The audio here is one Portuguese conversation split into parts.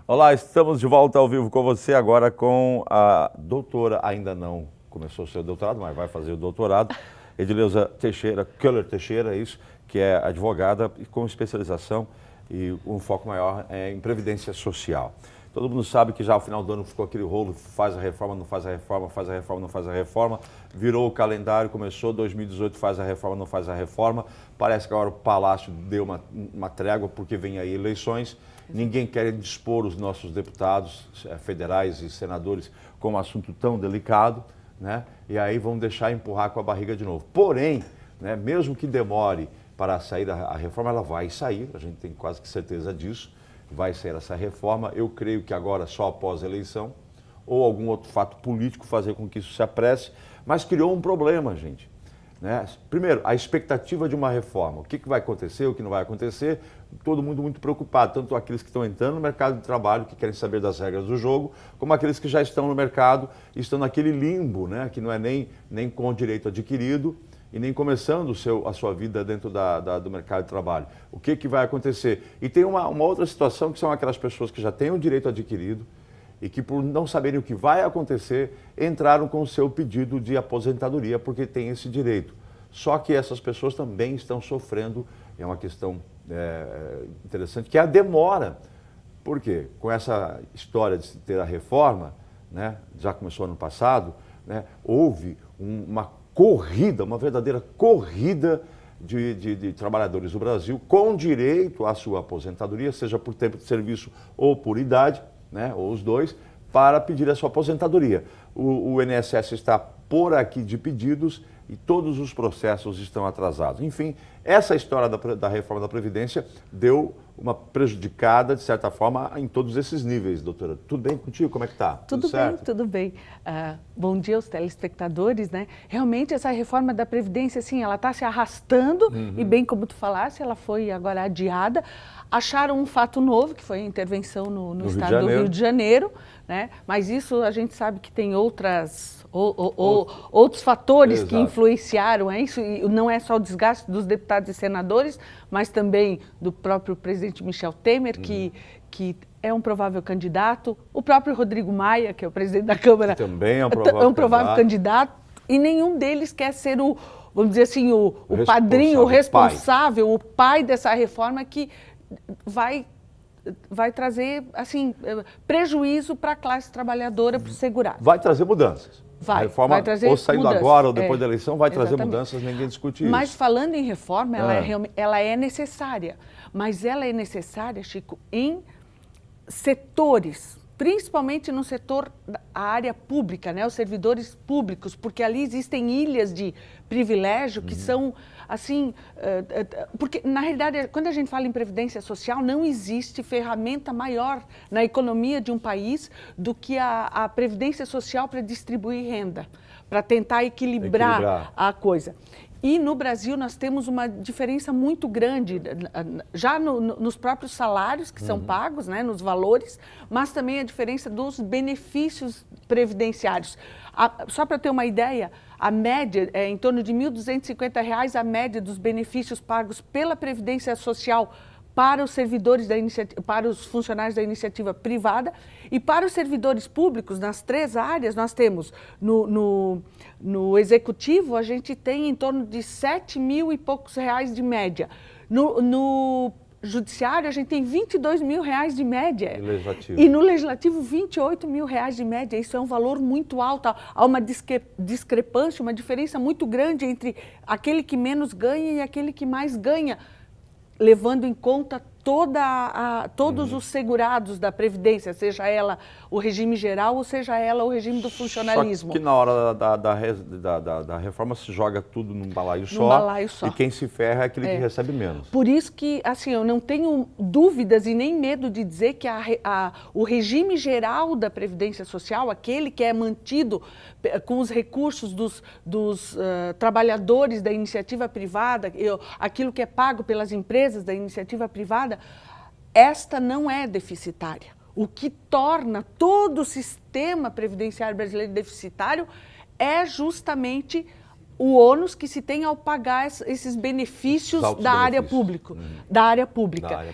Olá, estamos de volta ao vivo com você agora com a doutora, ainda não começou o seu doutorado, mas vai fazer o doutorado, Edileuza Teixeira, Köhler Teixeira, isso, que é advogada e com especialização e um foco maior em previdência social. Todo mundo sabe que já ao final do ano ficou aquele rolo, faz a reforma, não faz a reforma, faz a reforma, não faz a reforma, virou o calendário, começou 2018, faz a reforma, não faz a reforma, parece que agora o Palácio deu uma trégua porque vem aí eleições, ninguém quer dispor os nossos deputados federais e senadores com um assunto tão delicado, né? E aí vão deixar empurrar com a barriga de novo. Porém, né, mesmo que demore para sair a reforma, ela vai sair, a gente tem quase que certeza disso, vai sair essa reforma. Eu creio que agora só após a eleição ou algum outro fato político fazer com que isso se apresse, mas criou um problema, gente. Né? Primeiro, a expectativa de uma reforma. O que vai acontecer, o que não vai acontecer, todo mundo muito preocupado, tanto aqueles que estão entrando no mercado de trabalho, que querem saber das regras do jogo, como aqueles que já estão no mercado e estão naquele limbo, né? Que não é nem com direito adquirido e nem começando a sua vida dentro do mercado de trabalho. O que vai acontecer? E tem uma outra situação, que são aquelas pessoas que já têm o direito adquirido e que, por não saberem o que vai acontecer, entraram com o seu pedido de aposentadoria, porque tem esse direito. Só que essas pessoas também estão sofrendo, é uma questão interessante, que é a demora. Por quê? Com essa história de ter a reforma, né, já começou ano passado, né, houve uma corrida, uma verdadeira corrida de trabalhadores do Brasil com direito à sua aposentadoria, seja por tempo de serviço ou por idade, né, ou os dois, para pedir a sua aposentadoria. O INSS está por aqui de pedidos e todos os processos estão atrasados. Enfim, essa história da reforma da Previdência deu uma prejudicada, de certa forma, em todos esses níveis, doutora. Tudo bem contigo? Como é que está? Tudo bem, tudo bem. Bom dia aos telespectadores, né? Realmente essa reforma da Previdência, assim, ela está se arrastando e bem como tu falaste, ela foi agora adiada. Acharam um fato novo, que foi a intervenção no estado do Rio de Janeiro, né? Mas isso a gente sabe que tem outros fatores que influenciaram isso, e não é só o desgaste dos deputados e senadores, mas também do próprio presidente Michel Temer, que é um provável candidato, o próprio Rodrigo Maia, que é o presidente da Câmara, que também é um provável candidato, e nenhum deles quer ser vamos dizer assim, o padrinho, o responsável, o pai dessa reforma que vai trazer, assim, prejuízo para a classe trabalhora, para o segurado. Vai trazer mudanças. A reforma, vai trazer ou saindo mudanças. Agora ou depois da eleição, vai trazer Exatamente. mudanças, ninguém discute isso. Mas falando em reforma, ela é necessária. Mas ela é necessária, Chico, em setores, principalmente no setor da área pública, né, os servidores públicos, porque ali existem ilhas de privilégio que são, assim, porque na realidade, quando a gente fala em previdência social, não existe ferramenta maior na economia de um país do que a previdência social para distribuir renda, para tentar equilibrar a coisa. E no Brasil nós temos uma diferença muito grande, já nos próprios salários que são pagos, né, nos valores, mas também a diferença dos benefícios previdenciários. Só para ter uma ideia, a média é em torno de R$ 1.250 a média dos benefícios pagos pela Previdência Social para os servidores para os funcionários da iniciativa privada e para os servidores públicos. Nas 3 áreas nós temos no executivo a gente tem em torno de 7 mil e poucos reais de média. No judiciário a gente tem 22 mil reais de média. E no legislativo 28 mil reais de média. Isso é um valor muito alto. Há uma discrepância, uma diferença muito grande entre aquele que menos ganha e aquele que mais ganha, levando em conta todos os segurados da Previdência, seja ela o regime geral ou seja ela o regime do funcionalismo. Só que na hora da reforma se joga tudo num balaio só. E quem se ferra é aquele que recebe menos. Por isso que, assim, eu não tenho dúvidas e nem medo de dizer que o regime geral da Previdência Social, aquele que é mantido com os recursos dos trabalhadores da iniciativa privada, aquilo que é pago pelas empresas da iniciativa privada, esta não é deficitária. O que torna todo o sistema previdenciário brasileiro deficitário é justamente o ônus que se tem ao pagar esses benefícios da área pública. Da área pública.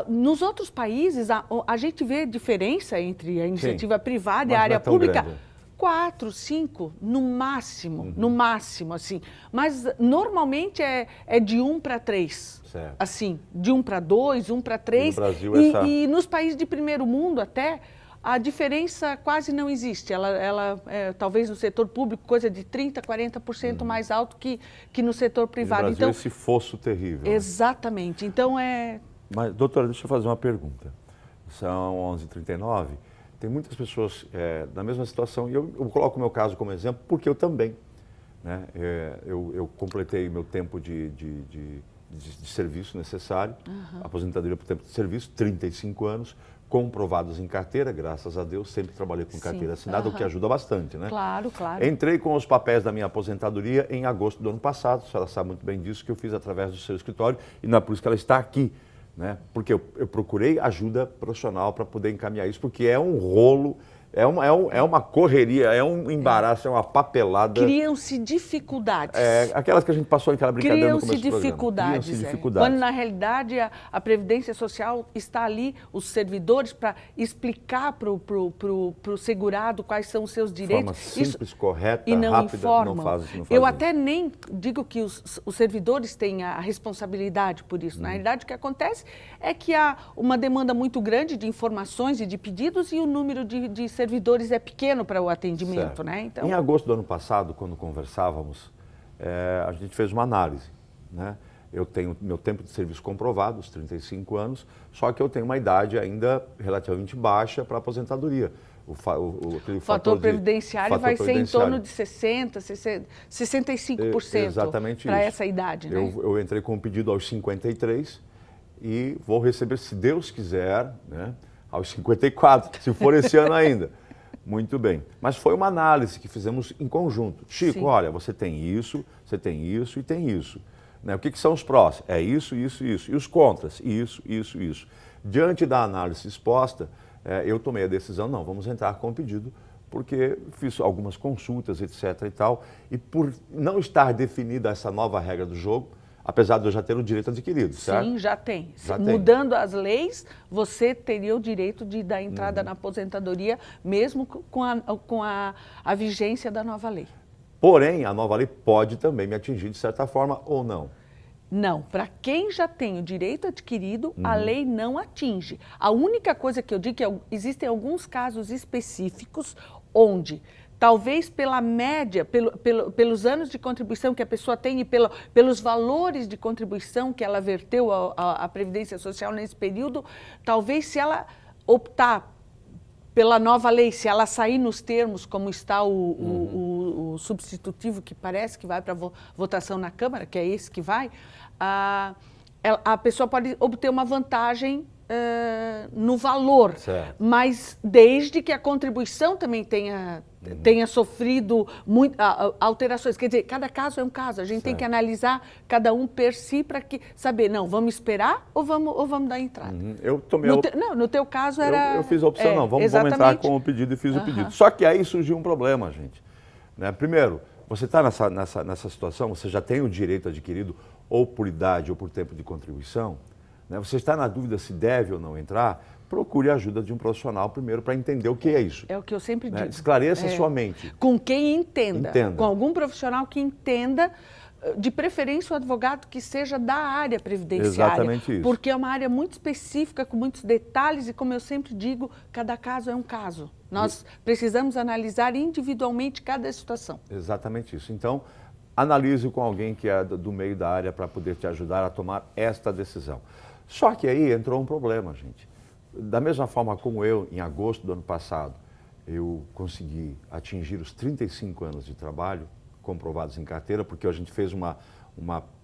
Nos outros países, a gente vê diferença entre a iniciativa privada e a área pública. Grande. 4, 5, no máximo, assim. Mas normalmente é de 1 para 3. Certo. Assim, de 1 para 2, 1 para 3. E no Brasil e nos países de primeiro mundo até, a diferença quase não existe. Ela talvez no setor público, coisa de 30%, 40% mais alto que no setor privado. No Brasil, então, esse fosso terrível. Exatamente. Né? Então Mas, doutora, deixa eu fazer uma pergunta. São 11h39. Tem muitas pessoas na mesma situação, e eu coloco o meu caso como exemplo, porque eu também. Né? Eu completei meu tempo de serviço necessário, aposentadoria por tempo de serviço, 35 anos, comprovados em carteira, graças a Deus, sempre trabalhei com carteira assinada, o que ajuda bastante, né? Claro, claro. Entrei com os papéis da minha aposentadoria em agosto do ano passado, a senhora sabe muito bem disso, que eu fiz através do seu escritório, e não é por isso que ela está aqui. Né? Porque eu procurei ajuda profissional para poder encaminhar isso, porque é um rolo, é uma correria, é um embaraço, é uma papelada. Criam-se dificuldades. Aquelas que a gente passou aquela brincadeira no começo do programa. Criam-se dificuldades. Quando, na realidade, a Previdência Social está ali, os servidores, para explicar para o segurado quais são os seus direitos. De forma simples, correta, e não rápida, informam. não faz isso. Eu até nem digo que os servidores têm a responsabilidade por isso. Na realidade, o que acontece é que há uma demanda muito grande de informações e de pedidos e o número de servidores é pequeno para o atendimento, né? Então... Em agosto do ano passado, quando conversávamos, a gente fez uma análise, né? Eu tenho meu tempo de serviço comprovado, os 35 anos, só que eu tenho uma idade ainda relativamente baixa para aposentadoria. O fator previdenciário vai ser em torno de 65% para essa idade, né? Eu entrei com um pedido aos 53 e vou receber, se Deus quiser, né? Aos 54, se for esse ano ainda. Muito bem. Mas foi uma análise que fizemos em conjunto. Chico, olha, você tem isso e tem isso. Né? O que são os prós? É isso, isso, isso. E os contras? Isso, isso, isso. Diante da análise exposta, eu tomei a decisão, não, vamos entrar com o pedido, porque fiz algumas consultas, etc. e tal. E por não estar definida essa nova regra do jogo, apesar de eu já ter o direito adquirido, certo? Sim, já tem. Mudando as leis, você teria o direito de dar entrada na aposentadoria, mesmo com a vigência da nova lei. Porém, a nova lei pode também me atingir de certa forma ou não? Não, para quem já tem o direito adquirido, a lei não atinge. A única coisa que eu digo é que existem alguns casos específicos onde... Talvez pela média, pelos anos de contribuição que a pessoa tem e pelos valores de contribuição que ela verteu à Previdência Social nesse período, talvez se ela optar pela nova lei, se ela sair nos termos como está o substitutivo que parece que vai para votação na Câmara, que é esse que vai, a pessoa pode obter uma vantagem no valor, mas desde que a contribuição também tenha sofrido alterações. Quer dizer, cada caso é um caso, a gente tem que analisar cada um per si para saber, não, vamos esperar ou vamos dar entrada. Eu tomei no teu caso era... Eu fiz a opção, não, vamos entrar com o pedido e fiz o pedido. Só que aí surgiu um problema, gente. Né? Primeiro, você está nessa situação, você já tem o direito adquirido ou por idade ou por tempo de contribuição, né? Você está na dúvida se deve ou não entrar, procure a ajuda de um profissional primeiro para entender o que é isso. É o que eu sempre digo. Esclareça a sua mente. Com quem entenda. Com algum profissional que entenda, de preferência o advogado que seja da área previdenciária. Exatamente isso. Porque é uma área muito específica, com muitos detalhes e, como eu sempre digo, cada caso é um caso. Nós precisamos analisar individualmente cada situação. Exatamente isso. Então, analise com alguém que é do meio da área para poder te ajudar a tomar esta decisão. Só que aí entrou um problema, gente. Da mesma forma como eu, em agosto do ano passado, eu consegui atingir os 35 anos de trabalho comprovados em carteira, porque a gente fez uma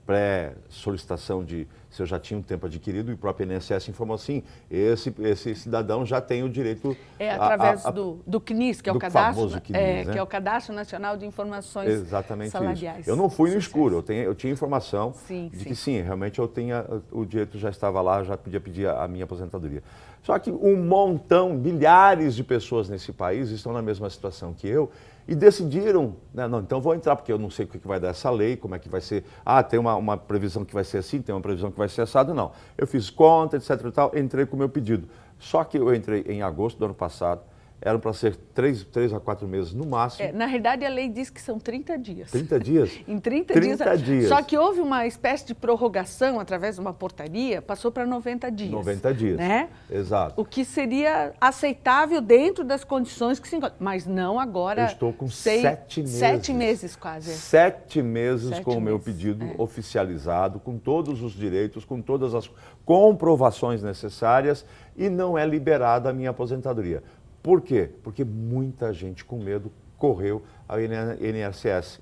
pré-solicitação de se eu já tinha um tempo adquirido e o próprio INSS informou assim, esse cidadão já tem o direito... através do CNIS, que é o cadastro, famoso CNIS, né? Que é o Cadastro Nacional de Informações Salariais. Isso. Eu não fui no escuro, eu tinha informação de que sim, realmente eu tinha, o direito já estava lá, já podia pedir a minha aposentadoria. Só que milhares de pessoas nesse país estão na mesma situação que eu e decidiram, né, não, então vou entrar, porque eu não sei o que vai dar essa lei, como é que vai ser, tem uma previsão que vai ser assim, tem uma previsão que vai ser assado, não. Eu fiz conta, etc e tal, entrei com o meu pedido. Só que eu entrei em agosto do ano passado, eram para ser 3 a 4 meses no máximo. Na realidade, a lei diz que são 30 dias. 30 dias? Em 30 dias. Só que houve uma espécie de prorrogação através de uma portaria, passou para 90 dias. 90 dias, né? Exato. O que seria aceitável dentro das condições que se encontram. Mas não agora... Eu estou com 7 meses. 7 meses quase. 7 meses com o meu pedido oficializado, com todos os direitos, com todas as comprovações necessárias e não é liberada a minha aposentadoria. Por quê? Porque muita gente com medo correu ao INSS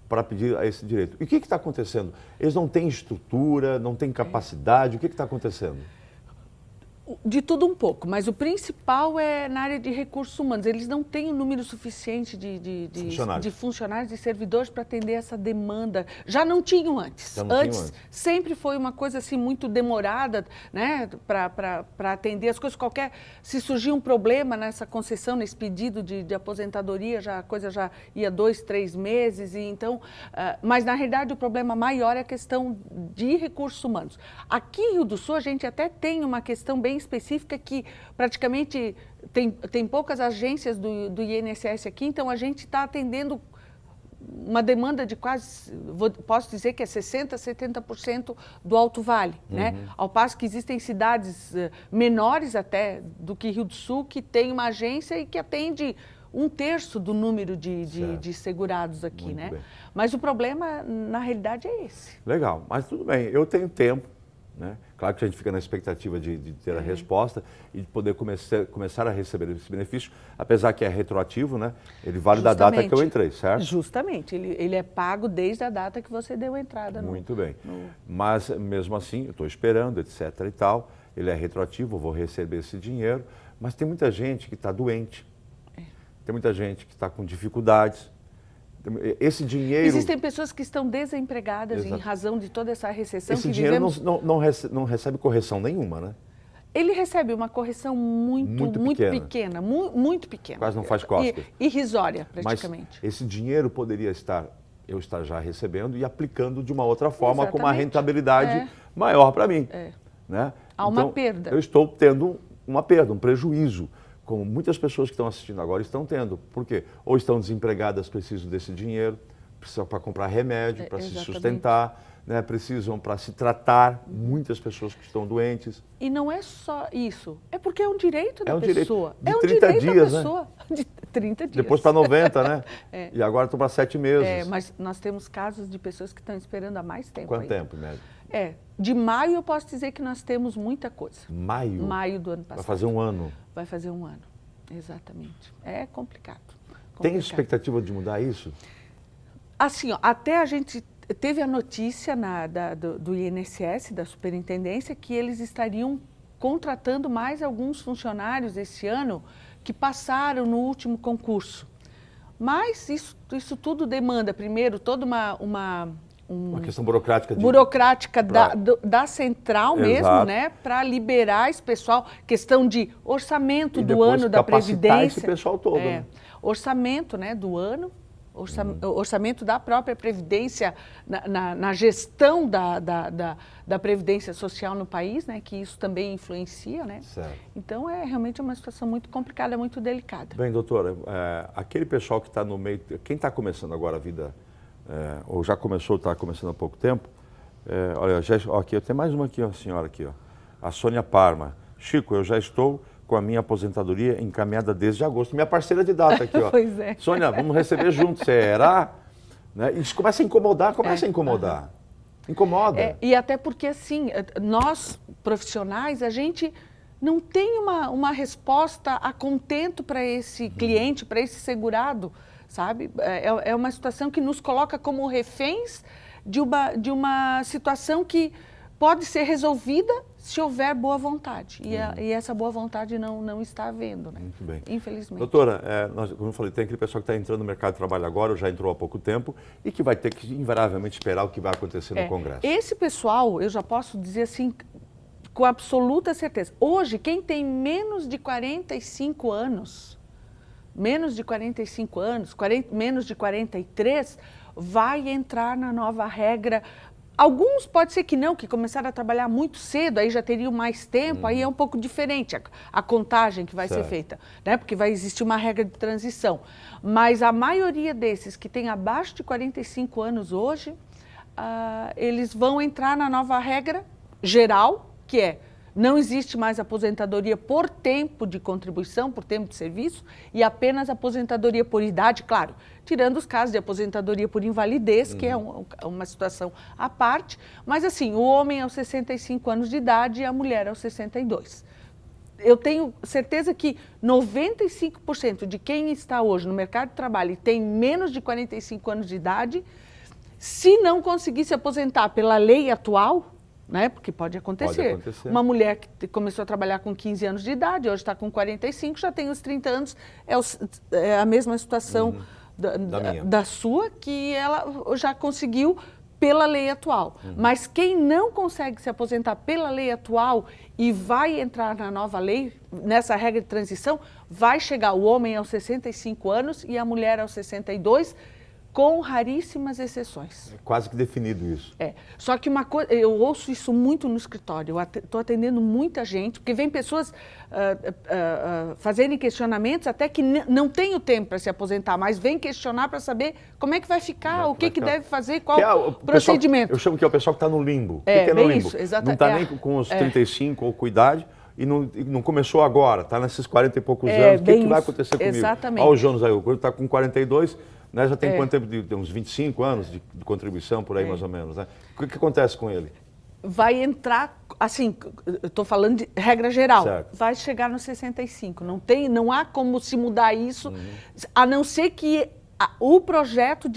para pedir esse direito. E o que está acontecendo? Eles não têm estrutura, não têm capacidade, o que está acontecendo? De tudo um pouco, mas o principal é na área de recursos humanos. Eles não têm o número suficiente de funcionários e servidores para atender essa demanda. Já não tinham antes. Antes sempre foi uma coisa assim muito demorada, né, para atender as coisas. Se surgia um problema nessa concessão, nesse pedido de aposentadoria, a coisa já ia 2, 3 meses. E então, mas na realidade o problema maior é a questão de recursos humanos. Aqui em Rio do Sul a gente até tem uma questão bem específica que praticamente tem poucas agências do INSS aqui, então a gente está atendendo uma demanda de quase, posso dizer que é 60%, 70% do Alto Vale, né? Ao passo que existem cidades menores até do que Rio do Sul que tem uma agência e que atende 1/3 do número de segurados aqui, muito né? Bem. Mas o problema, na realidade, é esse. Legal, mas tudo bem, eu tenho tempo. Né? Claro que a gente fica na expectativa de ter a resposta e de poder começar a receber esse benefício, apesar que é retroativo, né? Ele vale da data que eu entrei, certo? Justamente, ele é pago desde a data que você deu a entrada. Muito bem, mas mesmo assim, eu estou esperando, etc. e tal, ele é retroativo, eu vou receber esse dinheiro, mas tem muita gente que está doente, tem muita gente que está com dificuldades. Esse dinheiro... Existem pessoas que estão desempregadas em razão de toda essa recessão que vivemos. Esse dinheiro não recebe correção nenhuma, né? Ele recebe uma correção muito pequena. Quase não faz cócegas. Irrisória, praticamente. Mas esse dinheiro poderia eu estar já recebendo e aplicando de uma outra forma, com uma rentabilidade maior para mim. Né? Há uma perda. Eu estou tendo uma perda, um prejuízo. Como muitas pessoas que estão assistindo agora estão tendo. Por quê? Ou estão desempregadas, precisam desse dinheiro, precisam para comprar remédio, para se sustentar, né? Precisam para se tratar, muitas pessoas que estão doentes. E não é só isso, é porque é um direito da pessoa. É um direito da pessoa. De 30 dias. Depois para 90, né? E agora estão para 7 meses. Mas nós temos casos de pessoas que estão esperando há mais tempo. Quanto tempo, médio? De maio eu posso dizer que nós temos muita coisa. Maio? Maio do ano passado. Vai fazer um ano? Vai fazer um ano, exatamente. É complicado. Tem expectativa de mudar isso? Assim, até a gente teve a notícia do INSS, da superintendência, que eles estariam contratando mais alguns funcionários esse ano que passaram no último concurso. Mas isso tudo demanda, primeiro, toda uma questão burocrática. Da central mesmo, né? Para liberar esse pessoal, questão de orçamento do ano da Previdência. Esse pessoal todo. Né? Orçamento, né, do ano, orçamento da própria Previdência, na gestão da Previdência Social no país, né? Que isso também influencia, né? Certo. Então é realmente uma situação muito complicada, muito delicada. Bem, doutora, aquele pessoal que está no meio, quem está começando agora a vida, ou já começou, está começando há pouco tempo, olha, aqui, eu tenho mais uma aqui, a senhora aqui, ó, a Sônia Parma. Chico, eu já estou com a minha aposentadoria encaminhada desde agosto. Minha parceira de data aqui, ó. Pois é. Sônia, vamos receber juntos, será? Né? Isso começa a incomodar, Incomoda. E até porque, assim, nós, profissionais, a gente não tem uma resposta a contento para esse cliente, para esse segurado, sabe? É uma situação que nos coloca como reféns de uma situação que pode ser resolvida se houver boa vontade. E essa boa vontade não está havendo, né? Muito bem. Infelizmente. Doutora, como eu falei, tem aquele pessoal que está entrando no mercado de trabalho agora, ou já entrou há pouco tempo, e que vai ter que, invariavelmente, esperar o que vai acontecer no Congresso. Esse pessoal, eu já posso dizer assim, com absoluta certeza. Hoje, quem tem menos de 45 anos menos de 45 anos, menos de 43, vai entrar na nova regra. Alguns pode ser que não, que começaram a trabalhar muito cedo, aí já teriam mais tempo, aí é um pouco diferente a contagem que vai ser feita, né? Porque vai existir uma regra de transição. Mas a maioria desses que tem abaixo de 45 anos hoje, eles vão entrar na nova regra geral, que é: não existe mais aposentadoria por tempo de contribuição, por tempo de serviço, e apenas aposentadoria por idade, claro, tirando os casos de aposentadoria por invalidez, que é uma situação à parte, mas assim, o homem aos 65 anos de idade e a mulher aos 62. Eu tenho certeza que 95% de quem está hoje no mercado de trabalho e tem menos de 45 anos de idade, se não conseguir se aposentar pela lei atual, né? Porque pode acontecer. Uma mulher que começou a trabalhar com 15 anos de idade, hoje está com 45, já tem os 30 anos, é a mesma situação da sua, que ela já conseguiu pela lei atual. Mas quem não consegue se aposentar pela lei atual e vai entrar na nova lei, nessa regra de transição, vai chegar o homem aos 65 anos e a mulher aos 62, com raríssimas exceções. É quase que definido isso. Só que uma coisa, eu ouço isso muito no escritório, eu estou atendendo muita gente, porque vem pessoas fazerem questionamentos até que não tem o tempo para se aposentar, mas vem questionar para saber como é que vai ficar, o que deve fazer, qual o procedimento. Pessoal, eu chamo que é o pessoal que está no limbo. O que é no limbo? Isso, não está nem com os 35 ou com idade, e não começou agora, está nesses 40 e poucos anos. O que vai acontecer comigo? Exatamente. Olha o Jonas aí, ele está com 42, né, já tem quanto tempo? De uns 25 anos de contribuição, por aí mais ou menos. Né? O que acontece com ele? Vai entrar, assim, eu estou falando de regra geral, certo. Vai chegar nos 65. Não há como se mudar isso, a não ser que o projeto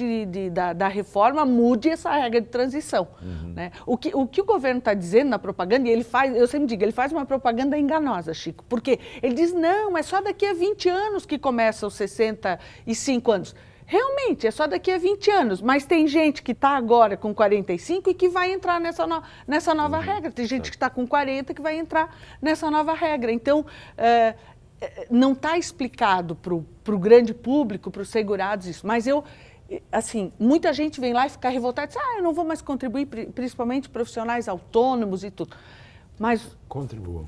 da reforma mude essa regra de transição. Né? O que o governo está dizendo na propaganda, e ele faz, eu sempre digo, ele faz uma propaganda enganosa, Chico, porque ele diz, não, é só daqui a 20 anos que começa os 65 anos. Realmente, é só daqui a 20 anos, mas tem gente que está agora com 45 e que vai entrar nessa nova regra. Tem gente que está com 40 que vai entrar nessa nova regra. Então, não está explicado para o grande público, para os segurados isso. Mas muita gente vem lá e fica revoltada e diz, eu não vou mais contribuir, principalmente profissionais autônomos e tudo. Mas contribuam.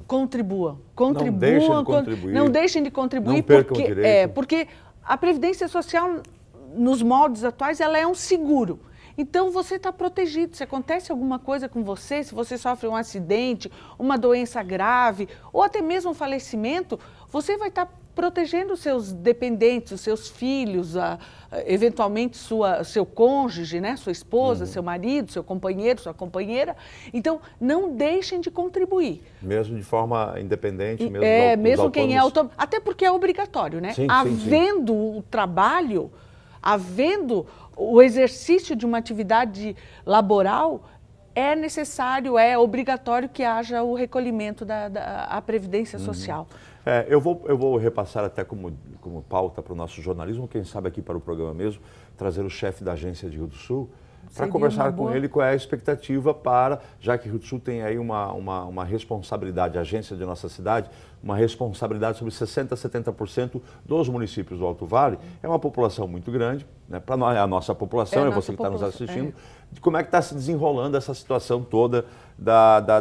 Não deixem de contribuir. Não percam o direito. Porque a Previdência Social, nos moldes atuais, ela é um seguro. Então, você está protegido. Se acontece alguma coisa com você, se você sofre um acidente, uma doença grave, ou até mesmo um falecimento, você vai estar protegendo os seus dependentes, os seus filhos, eventualmente seu cônjuge, né? Sua esposa, seu marido, seu companheiro, sua companheira. Então, não deixem de contribuir. Mesmo de forma independente, mesmo quem é autônomo. Até porque é obrigatório, né? Havendo o trabalho, havendo o exercício de uma atividade laboral, é necessário, é obrigatório que haja o recolhimento da Previdência Social. Eu vou repassar até como pauta para o nosso jornalismo, quem sabe aqui para o programa mesmo, trazer o chefe da agência de Rio do Sul, para conversar com ele qual é a expectativa já que Rio do Sul tem aí uma responsabilidade, a agência de nossa cidade, uma responsabilidade sobre 60% a 70% dos municípios do Alto Vale. É uma população muito grande, né? Para nós, é a nossa população, você que está nos assistindo. De como é que está se desenrolando essa situação toda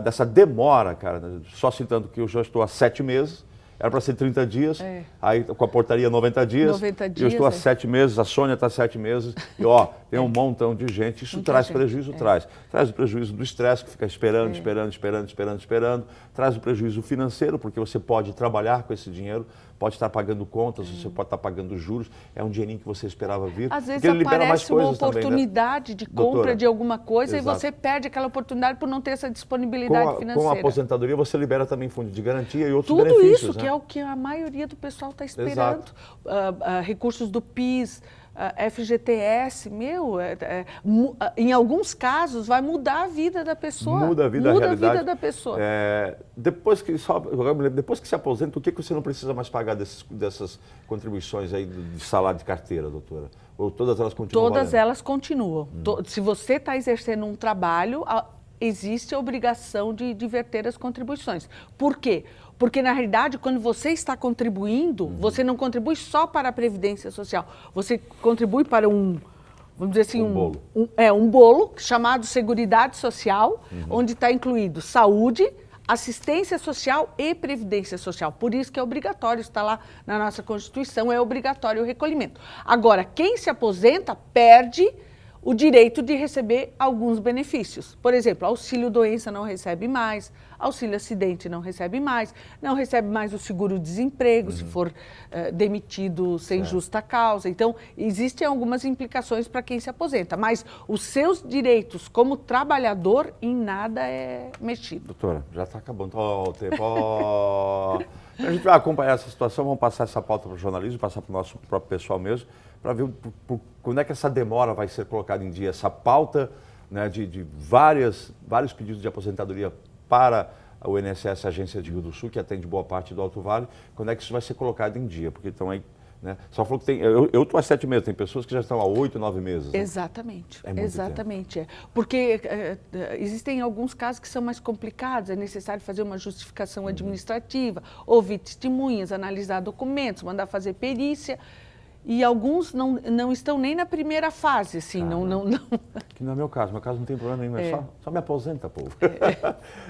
dessa demora, cara. Só citando que eu já estou há 7 meses. Era para ser 30 dias, aí com a portaria 90 dias. Eu estou há 7 meses, a Sônia está há 7 meses. E tem um montão de gente. Isso traz prejuízo, traz. Traz o prejuízo do estresse, que fica esperando. Traz o prejuízo financeiro, porque você pode trabalhar com esse dinheiro, pode estar pagando contas, você pode estar pagando juros. É um dinheirinho que você esperava vir. Às vezes aparece uma oportunidade de compra de alguma coisa. Exato. E você perde aquela oportunidade por não ter essa disponibilidade financeira. Com a aposentadoria, você libera também fundo de garantia e outros benefícios. Tudo isso, né? que é o que a maioria do pessoal está esperando. Recursos do PIS, FGTS, em alguns casos vai mudar a vida da pessoa. Muda a realidade. Muda a vida da pessoa. Depois que se aposenta, o que você não precisa mais pagar dessas contribuições aí de salário de carteira, doutora? Ou todas elas continuam Todas elas continuam. Se você está exercendo um trabalho, existe a obrigação de verter as contribuições. Por quê? Porque, na realidade, quando você está contribuindo, você não contribui só para a Previdência Social, você contribui para vamos dizer assim, bolo. Um bolo chamado Seguridade Social, onde está incluído saúde, assistência social e previdência social. Por isso que é obrigatório, está lá na nossa Constituição, é obrigatório o recolhimento. Agora, quem se aposenta perde o direito de receber alguns benefícios. Por exemplo, auxílio-doença não recebe mais, auxílio-acidente não recebe mais, não recebe mais o seguro-desemprego, se for demitido sem justa causa. Então, existem algumas implicações para quem se aposenta, mas os seus direitos como trabalhador em nada é mexido. Doutora, já está acabando o tempo. A gente vai acompanhar essa situação, vamos passar essa pauta para o jornalismo, passar para o nosso próprio pessoal mesmo, para ver quando é que essa demora vai ser colocada em dia, essa pauta, né, de vários pedidos de aposentadoria para o INSS, a Agência de Rio do Sul, que atende boa parte do Alto Vale, quando é que isso vai ser colocado em dia? Porque estão aí, né? Só falou que tem, eu estou há 7 meses, tem pessoas que já estão há 8, 9 meses. Né? Exatamente, É muito exatamente. Porque existem alguns casos que são mais complicados, é necessário fazer uma justificação administrativa, ouvir testemunhas, analisar documentos, mandar fazer perícia. E alguns não estão nem na primeira fase, assim, não. Que não é meu caso não tem problema nenhum, só me aposenta, povo.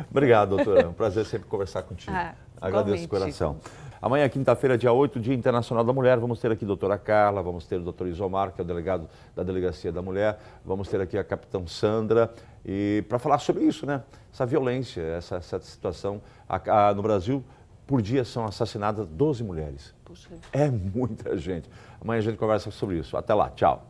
Obrigado, doutora, é um prazer sempre conversar contigo. Agradeço de coração. Amanhã, quinta-feira, dia 8, Dia Internacional da Mulher, vamos ter aqui a doutora Carla, vamos ter o doutor Isomar, que é o delegado da Delegacia da Mulher, vamos ter aqui a capitã Sandra, e para falar sobre isso, né? Essa violência, essa situação no Brasil. Por dia são assassinadas 12 mulheres. Puxa. É muita gente. Amanhã a gente conversa sobre isso. Até lá. Tchau.